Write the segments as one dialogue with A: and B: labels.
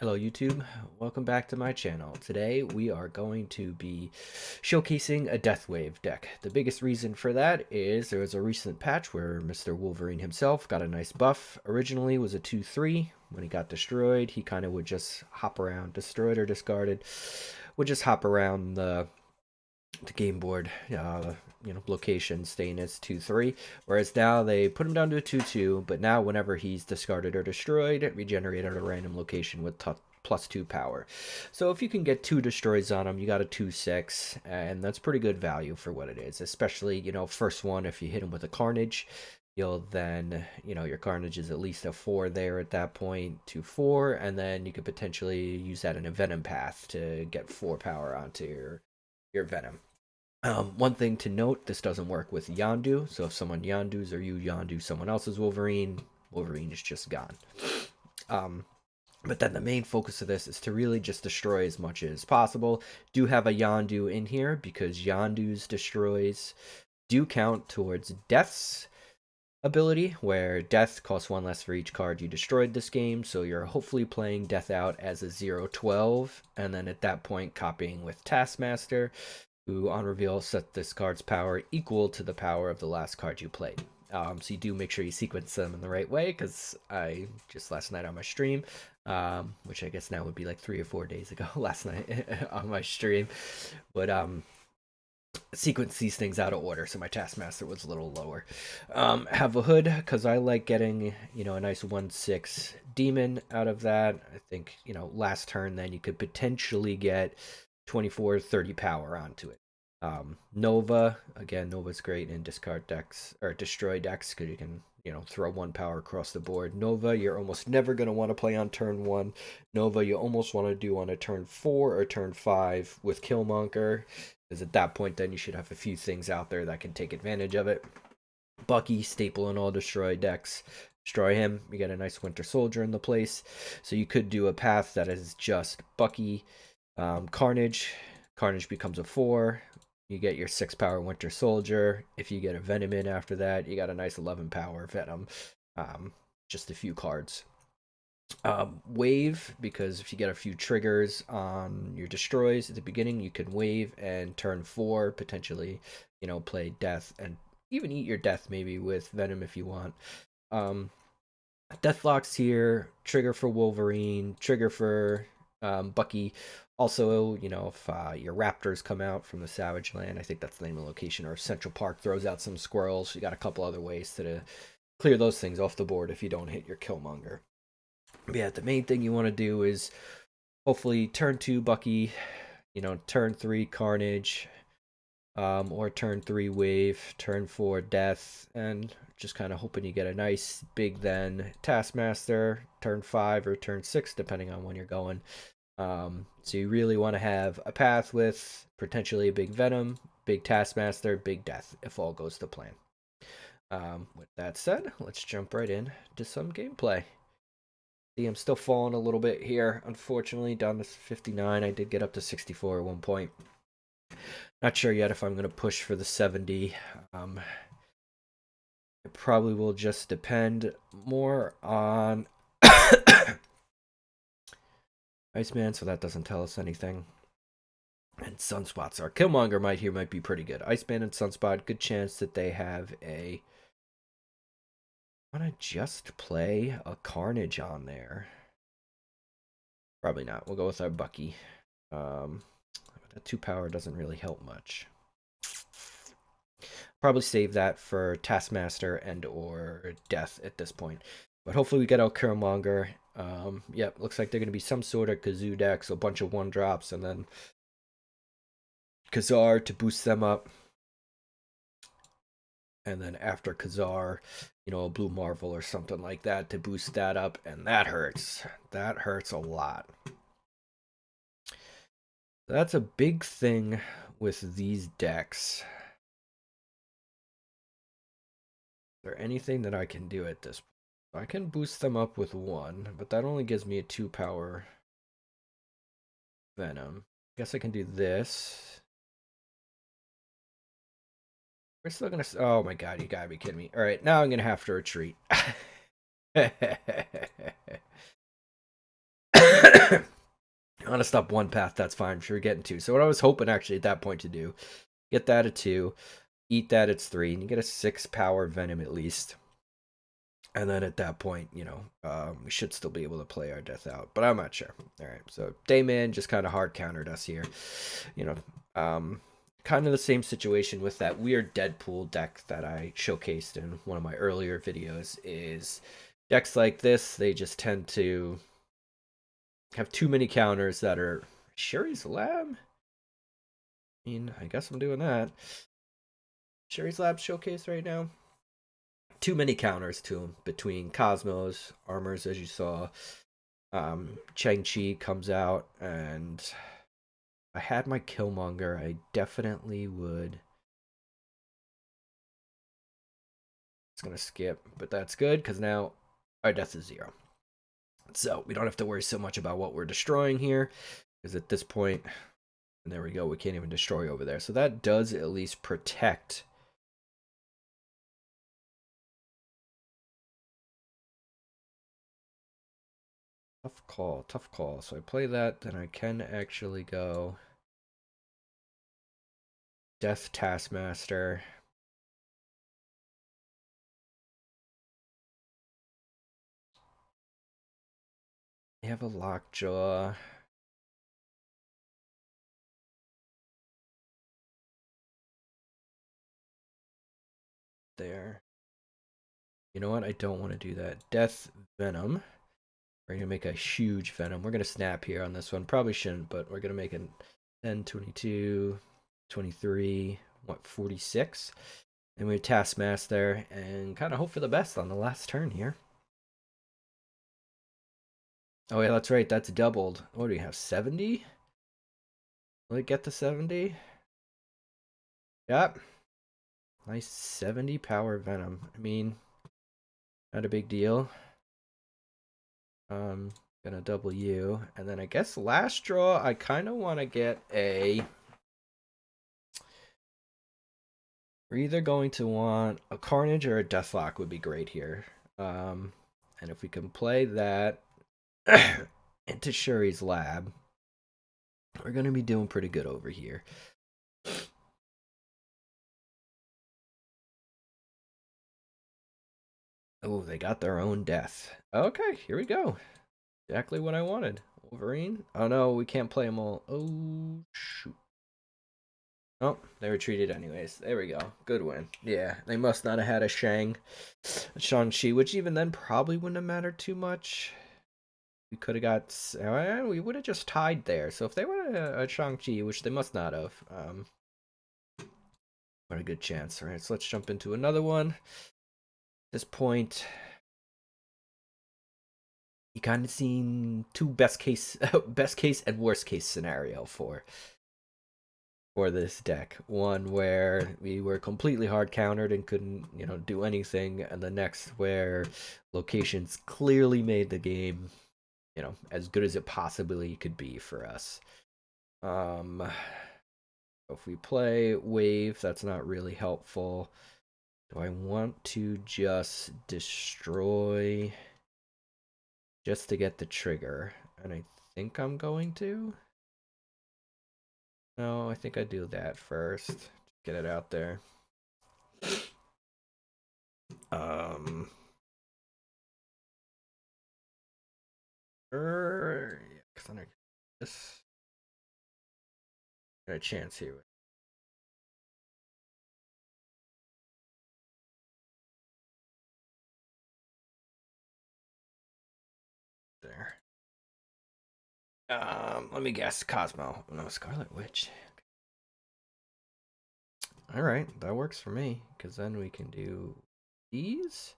A: Hello YouTube, welcome back to my channel. Today we are going to be showcasing a Deathwave deck. The biggest reason for that is there was a recent patch where Mr. Wolverine himself got a nice buff. Originally was a 2/3. When he got destroyed, he kind of would just hop around, destroyed or discarded, would just hop around the game board, location staying as 2/3. Whereas now they put him down to a 2/2, but now whenever he's discarded or destroyed, it regenerated at a random location with +2 power. So if you can get 2 destroys on him, you got a 2/6, and that's pretty good value for what it is. Especially, first one, if you hit him with a Carnage, you'll then, your Carnage is at least a 4 there at that point, to 4, and then you could potentially use that in a Venom path to get 4 power onto your Venom. One thing to note, this doesn't work with Yondu, so if someone Yondus or you Yondu someone else's Wolverine, Wolverine is just gone. Um, but then the main focus of this is to really just destroy as much as possible. Do have a Yondu in here because Yondu's destroys do count towards Death's ability, where Death costs 1 less for each card you destroyed this game, so you're hopefully playing Death out as a 0/12, and then at that point copying with Taskmaster, who on reveal set this card's power equal to the power of the last card you played. So you do make sure you sequence them in the right way, because I just last night on my stream, which I guess now would be like 3 or 4 days ago, last night on my stream, but sequence these things out of order, so my Taskmaster was a little lower. Have a Hood, because I like getting, a nice 1/6 Demon out of that. I think, last turn then you could potentially get 24-30 power onto it. Nova, again, Nova's great in discard decks, or destroy decks, because you can, throw 1 power across the board. Nova, you're almost never going to want to play on turn 1. Nova, you almost want to do on a turn 4 or turn 5 with Killmonger, because at that point, then you should have a few things out there that can take advantage of it. Bucky, staple in all destroy decks. Destroy him, you get a nice Winter Soldier in the place. So you could do a path that is just Bucky, Carnage. Carnage becomes a 4. You get your 6 power Winter Soldier. If you get a Venom in after that, you got a nice 11 power Venom. Just a few cards. Wave, because if you get a few triggers on your destroys at the beginning, you can wave and turn 4, potentially, play Death and even eat your Death maybe with Venom if you want. Deathlocks here, trigger for Wolverine, trigger for Bucky. Also, if your Raptors come out from the Savage Land, I think that's the name of the location, or Central Park throws out some squirrels. You got a couple other ways to clear those things off the board if you don't hit your Killmonger. But yeah, the main thing you want to do is hopefully turn 2 Bucky, turn 3 Carnage, or turn 3 Wave, turn 4 Death, and just kind of hoping you get a nice big then Taskmaster, turn 5 or turn 6, depending on when you're going. So you really want to have a path with potentially a big Venom, big Taskmaster, big Death, if all goes to plan. With that said, let's jump right in to some gameplay. See, I'm still falling a little bit here, unfortunately, down to 59. I did get up to 64 at one point. Not sure yet if I'm going to push for the 70. It probably will just depend more on Iceman, so that doesn't tell us anything. And Sunspots. Our Killmonger might be pretty good. Iceman and Sunspot, good chance that they have a... I want to just play a Carnage on there. Probably not. We'll go with our Bucky. That 2 power doesn't really help much. Probably save that for Taskmaster and or Death at this point. But hopefully we get out Killmonger. Yep, looks like they're going to be some sort of Kazoo deck, so a bunch of 1-drops, and then Kazar to boost them up. And then after Kazar, a Blue Marvel or something like that to boost that up, and that hurts. That hurts a lot. That's a big thing with these decks. Is there anything that I can do at this point? I can boost them up with 1, but that only gives me a 2 power Venom. I guess I can do this. We're still gonna... Oh my god, you gotta be kidding me. Alright, now I'm gonna have to retreat. want to stop one path, that's fine. Sure, getting two. So what I was hoping actually at that point to do, get that at 2, eat that, it's 3, and you get a 6 power Venom at least. And then at that point, we should still be able to play our death out, but I'm not sure. All right, so Dayman just kind of hard countered us here. You know, kind of the same situation with that weird Deadpool deck that I showcased in one of my earlier videos. Is decks like this, they just tend to have too many counters that are Sherry's Lab. I mean, I guess I'm doing that. Sherry's Lab showcase right now. Too many counters to him between Cosmos, Armors, as you saw. Chang-Chi comes out, and if I had my Killmonger, I definitely would. It's going to skip, but that's good because now our death is 0. So we don't have to worry so much about what we're destroying here, because at this point, and there we go, we can't even destroy over there. So that does at least protect. Tough call, tough call. So I play that, then I can actually go Death Taskmaster. I have a Lockjaw. There. You know what? I don't want to do that. Death Venom. We're going to make a huge Venom. We're going to snap here on this one. Probably shouldn't, but we're going to make a 10, 22, 23, 46. And we Taskmaster and kind of hope for the best on the last turn here. Oh, yeah, that's right. That's doubled. What do we have? 70? Will it get to 70? Yep. Nice 70 power Venom. I mean, not a big deal. Gonna double you. And then I guess last draw, I kind of want to get a... We're either going to want a Carnage or a Deathlock would be great here. And if we can play that into Shuri's Lab, we're going to be doing pretty good over here. Oh, they got their own death. Okay, here we go. Exactly what I wanted. Wolverine. Oh no, we can't play them all. Oh, shoot. Oh, they retreated anyways. There we go. Good win. Yeah, they must not have had a Shang-Chi, which even then probably wouldn't have mattered too much. We could have got... we would have just tied there. So if they were a Shang-Chi, which they must not have, what a good chance. All right, so let's jump into another one. At this point, you kind of seen two best case and worst case scenario for this deck. One where we were completely hard countered and couldn't, do anything, and the next where locations clearly made the game, as good as it possibly could be for us. If we play Wave, that's not really helpful. Do I want to just destroy just to get the trigger? And I think I'm going to. No, I think I do that first. Get it out there. Yeah, this got a chance here. There. Let me guess. Cosmo. No, Scarlet Witch. All right, that works for me. Because then we can do these.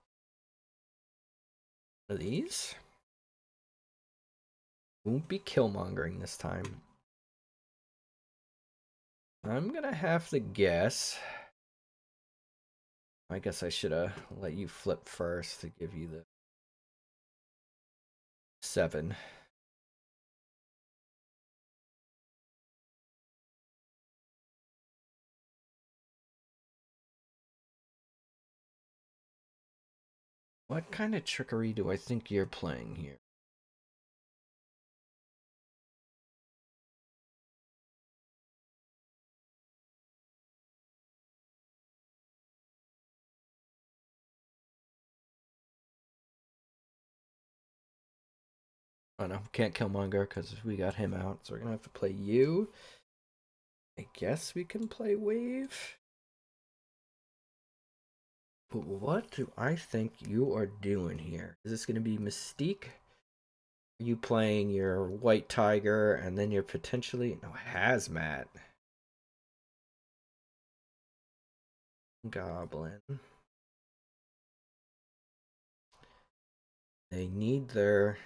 A: These. Won't be Killmongering this time. I'm gonna have to guess. I guess I should have let you flip first to give you the 7. What kind of trickery do I think you're playing here? Oh no, can't Killmonger because we got him out. So we're gonna have to play you. I guess we can play Wave. But what do I think you are doing here? Is this gonna be Mystique? Are you playing your White Tiger and then you're potentially no Hazmat Goblin? They need their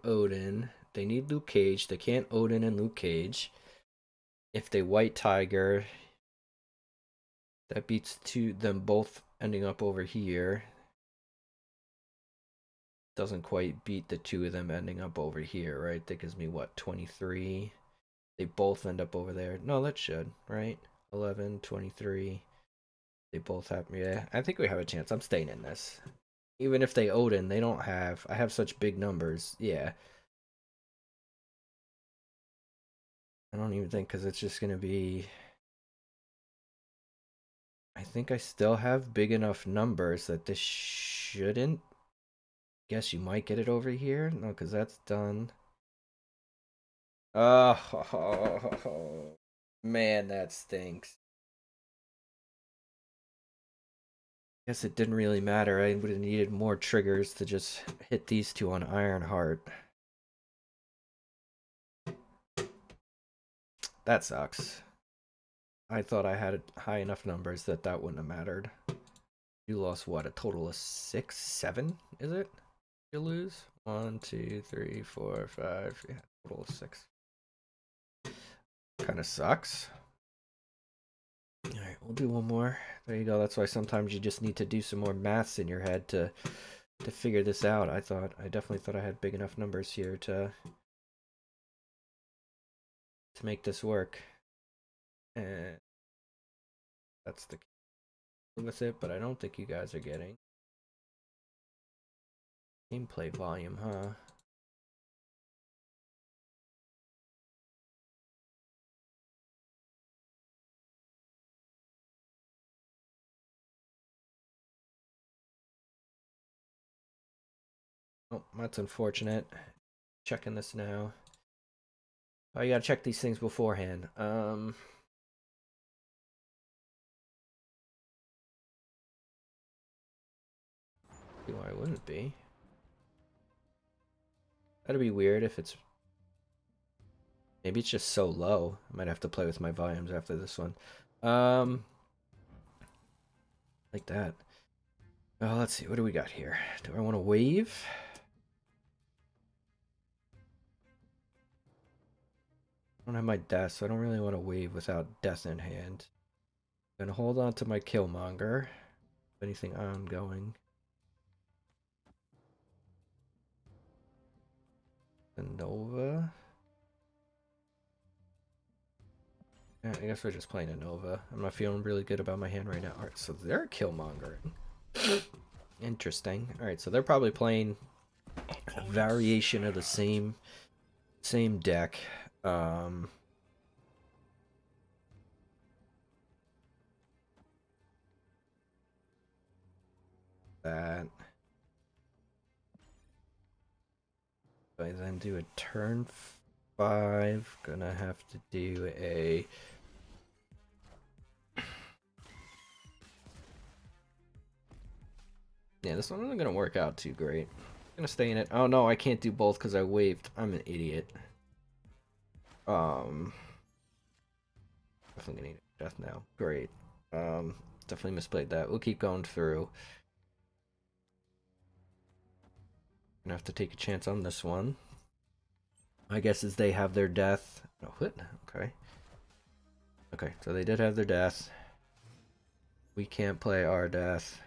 A: Odin. They need Luke Cage. They can't Odin and Luke Cage. If they White Tiger, that beats them both ending up over here. Doesn't quite beat the two of them ending up over here, right? That gives me what, 23? They both end up over there. No, that should, right? 11, 23. They both have, yeah, I think we have a chance. I'm staying in this. Even if they Odin, they don't have, I have such big numbers. Yeah. I don't even think, because it's just going to be, I think I still have big enough numbers that this shouldn't. Guess you might get it over here. No, because that's done. Oh, man, that stinks. Guess it didn't really matter. I would have needed more triggers to just hit these two on Ironheart. That sucks. I thought I had high enough numbers that that wouldn't have mattered. You lost what, a total of 6, 7, is it? You lose? 1, 2, 3, 4, 5. Yeah, total of 6. Kind of sucks. Alright, we'll do one more. There you go. That's why sometimes you just need to do some more maths in your head to figure this out. I definitely thought I had big enough numbers here to make this work. And that's the key with it, but I don't think you guys are getting gameplay volume, huh? Oh, that's unfortunate. Checking this now. Oh, you gotta check these things beforehand. Why wouldn't be? That'd be weird if it's... Maybe it's just so low. I might have to play with my volumes after this one. Like that. Oh, let's see. What do we got here? Do I want to wave? I don't have my death, so I don't really want to wave without death in hand. I'm gonna hold on to my Killmonger. If anything ongoing. The Nova. Yeah, I guess we're just playing a Nova. I'm not feeling really good about my hand right now. Alright, so they're Killmongering. Interesting. Alright, so they're probably playing a variation of the same deck. That. I then do a turn 5. Gonna have to do a... Yeah, this one isn't gonna work out too great. I'm gonna stay in it. Oh no, I can't do both because I waved. I'm an idiot. Definitely gonna need death now. Great. Definitely misplayed that. We'll keep going through. Gonna have to take a chance on this one. My guess is they have their death. Oh, what? Okay. Okay, so they did have their death. We can't play our death.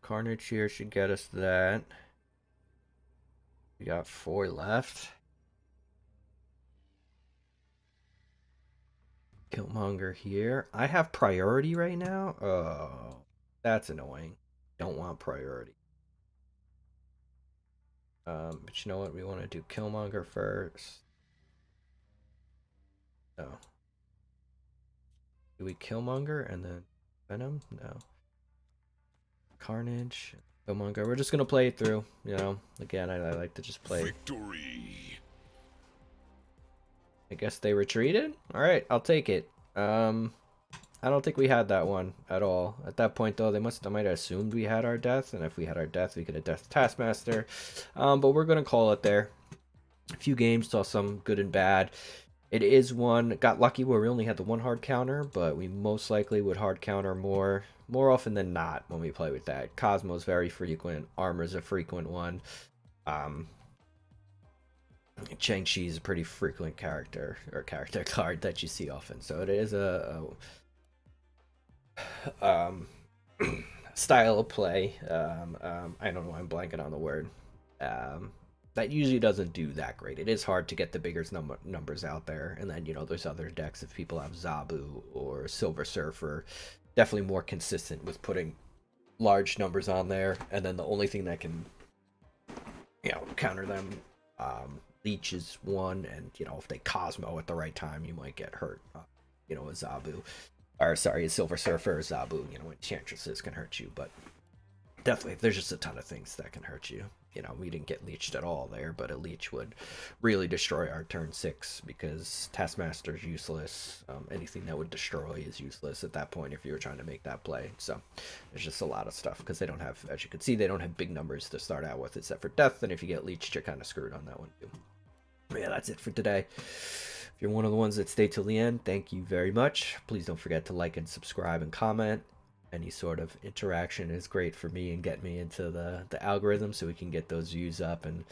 A: Carnage here should get us that. We got 4 left. Killmonger here. I have priority right now? Oh, that's annoying. Don't want priority. But you know what? We want to do Killmonger first. No. Do we Killmonger and then Venom? No. Carnage, Killmonger. We're just gonna play it through. You know, again, I like to just play.
B: Victory.
A: I guess they retreated. All right, I'll take it. I don't think we had that one at all. At that point, though, they might have assumed we had our death, and if we had our death, we could have death Taskmaster. But we're gonna call it there. A few games, saw some good and bad. It is one, got lucky where we only had the one hard counter, but we most likely would hard counter more often than not when we play with that. Cosmo's very frequent, Armor's a frequent one. Shang-Chi is a pretty frequent character or character card that you see often, so it is a style of play. I don't know, I'm blanking on the word. That usually doesn't do that great. It is hard to get the bigger numbers out there, and then, you know, there's other decks if people have Zabu or Silver Surfer, definitely more consistent with putting large numbers on there, and then the only thing that can, you know, counter them, Leech is one, and, you know, if they Cosmo at the right time, you might get hurt. You know, a Zabu, or sorry, a Silver Surfer or Zabu, you know, Enchantresses can hurt you, but definitely there's just a ton of things that can hurt you. You know, we didn't get leeched at all there, but a leech would really destroy our turn 6 because Taskmaster's useless. Anything that would destroy is useless at that point if you were trying to make that play. So there's just a lot of stuff because they don't have, as you can see, they don't have big numbers to start out with except for death. And if you get leeched, you're kind of screwed on that one too. But yeah, that's it for today. If you're one of the ones that stayed till the end, thank you very much. Please don't forget to like and subscribe and comment. Any sort of interaction is great for me and get me into the algorithm so we can get those views up, and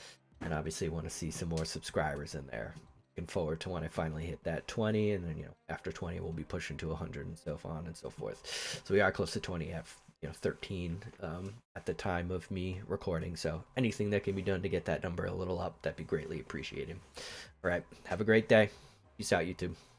A: obviously want to see some more subscribers in there. Looking forward to when I finally hit that 20, and then, you know, after 20 we'll be pushing to 100 and so on and so forth. So we are close to 20. I have, you know, 13 at the time of me recording, so anything that can be done to get that number a little up, that'd be greatly appreciated. All right, have a great day. Peace out, YouTube.